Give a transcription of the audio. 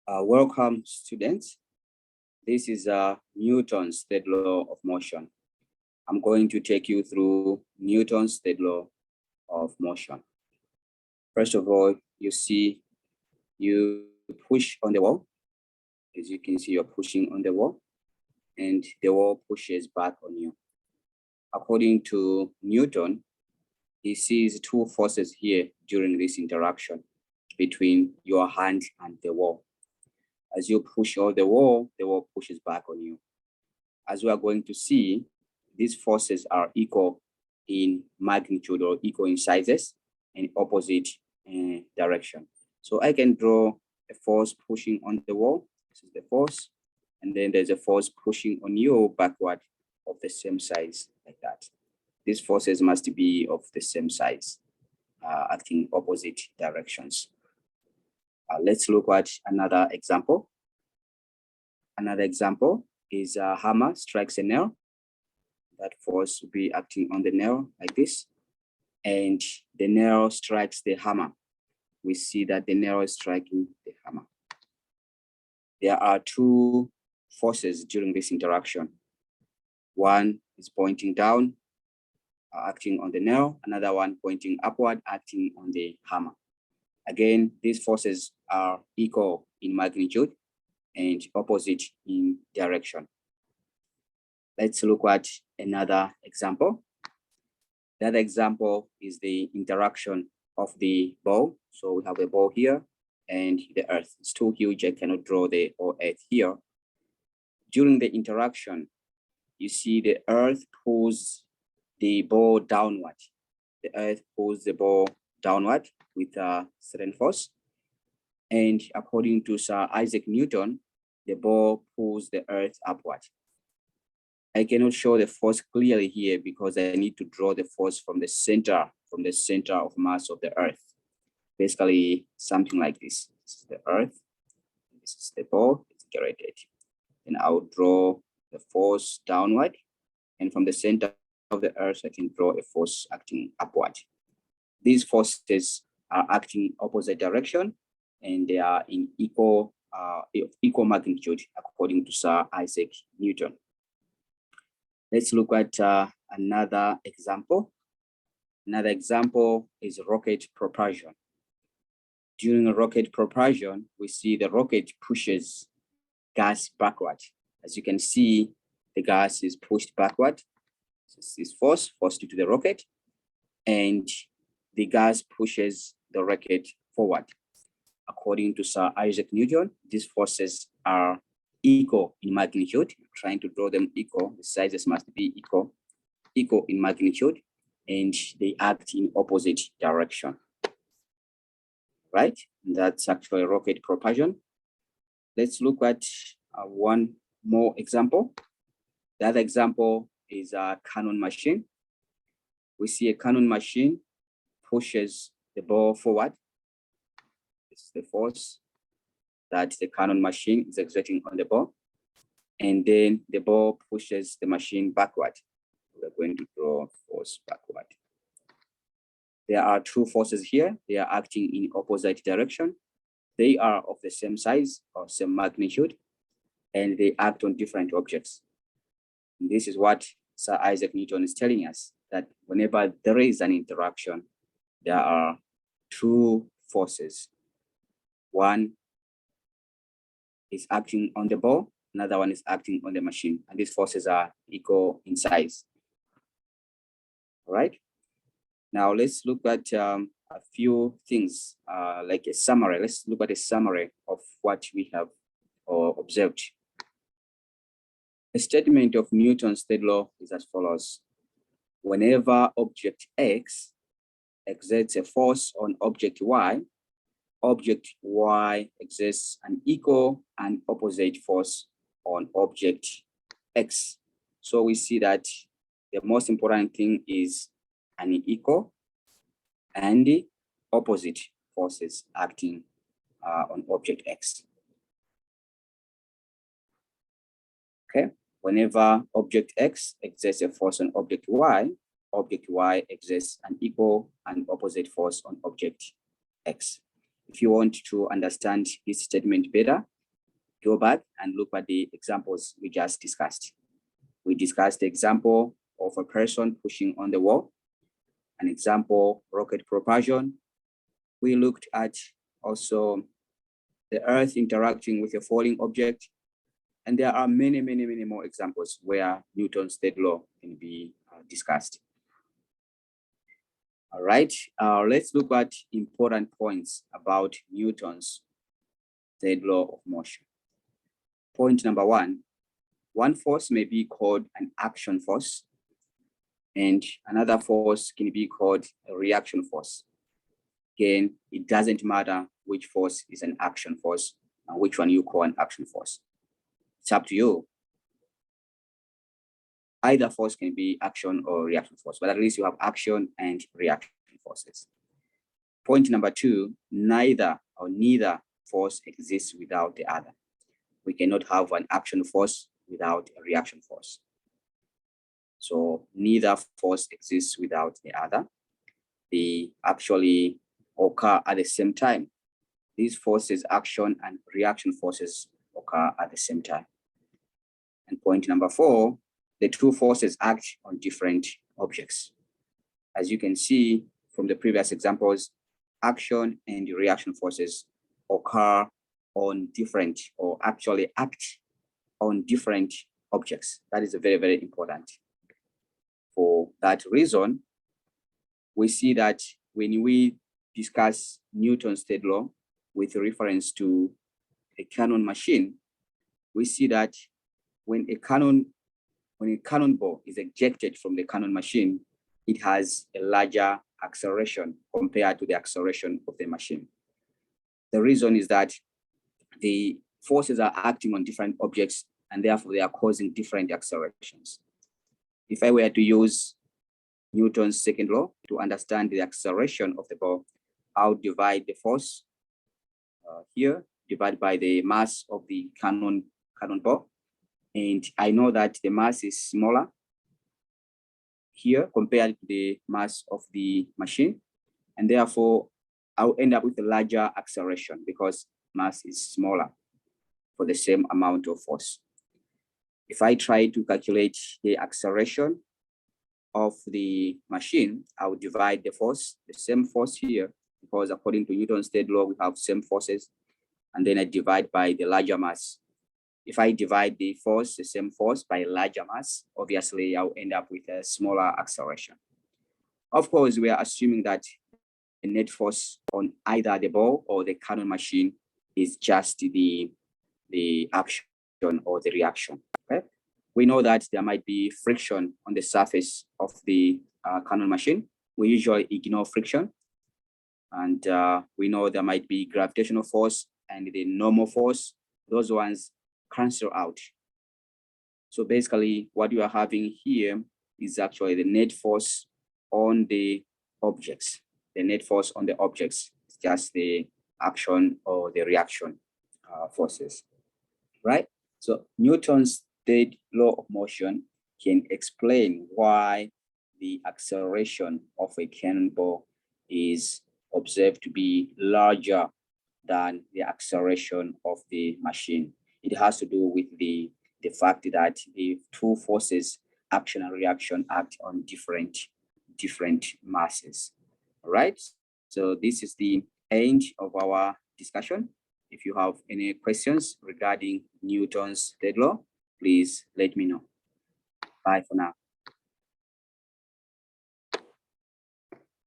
Welcome, students. This is Newton's third law of motion. I'm going to take you through Newton's third law of motion. First of all, you see you push on the wall. As you can see, you're pushing on the wall, and the wall pushes back on you. According to Newton, he sees two forces here during this interaction between your hand and the wall. As you push on the wall pushes back on you. As we are going to see, these forces are equal in magnitude or equal in sizes and opposite direction. So I can draw a force pushing on the wall. This is the force. And then there's a force pushing on you backward of the same size, like that. These forces must be of the same size, acting opposite directions. Let's look at another example. Another example is a hammer strikes a nail. That force will be acting on the nail like this. And the nail strikes the hammer. We see that the nail is striking the hammer. There are two forces during this interaction. One is pointing down, acting on the nail. Another one pointing upward, acting on the hammer. Again, these forces are equal in magnitude and opposite in direction. Let's look at another example. That example is the interaction of the ball. So we have a ball here and the earth. It's too huge, I cannot draw the whole earth here. During the interaction, you see the earth pulls the ball downward. The earth pulls the ball downward with a certain force. And according to Sir Isaac Newton, the ball pulls the earth upward. I cannot show the force clearly here because I need to draw the force from the center of mass of the earth. Basically, something like this. This is the earth. This is the ball. It's generated. And I'll draw the force downward. And from the center of the earth, I can draw a force acting upward. These forces are acting opposite direction, and they are in equal magnitude according to Sir Isaac Newton. Let's look at another example. Another example is rocket propulsion. During rocket propulsion, we see the rocket pushes gas backward. As you can see, the gas is pushed backward. This is force due to the rocket, and the gas pushes the rocket forward. According to Sir Isaac Newton, these forces are equal in magnitude. I'm trying to draw them equal. The sizes must be equal in magnitude, and they act in opposite direction. Right? And that's actually rocket propulsion. Let's look at one more example. The other example is a cannon machine. We see a cannon machine pushes the ball forward. This is the force that the cannon machine is exerting on the ball. And then the ball pushes the machine backward. We're going to draw force backward. There are two forces here. They are acting in opposite direction. They are of the same size or same magnitude, and they act on different objects. And this is what Sir Isaac Newton is telling us, that whenever there is an interaction, there are two forces. One is acting on the ball, another one is acting on the machine, and these forces are equal in size. All right. Now let's look at a few things, like a summary. Let's look at a summary of what we have observed. A statement of Newton's third law is as follows. Whenever object X exerts a force on object Y exerts an equal and opposite force on object X. So we see that the most important thing is an equal and the opposite forces acting on object X. Okay, whenever object X exerts a force on object Y exerts an equal and opposite force on object X. If you want to understand this statement better, go back and look at the examples we just discussed. We discussed the example of a person pushing on the wall, an example, rocket propulsion. We looked at also the earth interacting with a falling object. And there are many, many, many more examples where Newton's third law can be discussed. All right, let's look at important points about Newton's third law of motion. Point number one force may be called an action force, and another force can be called a reaction force. Again, it doesn't matter which force is an action force and which one you call an action force. It's up to you. Either force can be action or reaction force, but at least you have action and reaction forces. Point number two, neither force exists without the other. We cannot have an action force without a reaction force. So neither force exists without the other. They actually occur at the same time. These forces, action and reaction forces, occur at the same time. And point number four, the two forces act on different objects. As you can see from the previous examples, action and reaction forces occur on different, or actually act on different objects. That is very, very important. For that reason, we see that when we discuss Newton's third law with reference to a cannon machine, we see that when a cannonball is ejected from the cannon machine, it has a larger acceleration compared to the acceleration of the machine. The reason is that the forces are acting on different objects, and therefore they are causing different accelerations. If I were to use Newton's second law to understand the acceleration of the ball, I'll divide the force here, divided by the mass of the cannonball. And I know that the mass is smaller here compared to the mass of the machine. And therefore, I'll end up with a larger acceleration because mass is smaller for the same amount of force. If I try to calculate the acceleration of the machine, I will divide the force, the same force here, because according to Newton's third law, we have same forces, and then I divide by the larger mass. If I divide the force, the same force, by a larger mass, obviously I'll end up with a smaller acceleration. Of course, we are assuming that the net force on either the ball or the cannon machine is just the action or the reaction. Okay? We know that there might be friction on the surface of the cannon machine. We usually ignore friction. And we know there might be gravitational force and the normal force. Those ones cancel out. So basically what you are having here is actually the net force on the objects. The net force on the objects is just the action or the reaction forces, right? So Newton's third law of motion can explain why the acceleration of a cannonball is observed to be larger than the acceleration of the machine. It has to do with the fact that the two forces, action and reaction, act on different masses. All right, so this is the end of our discussion. If you have any questions regarding Newton's third law, please let me know. Bye for now.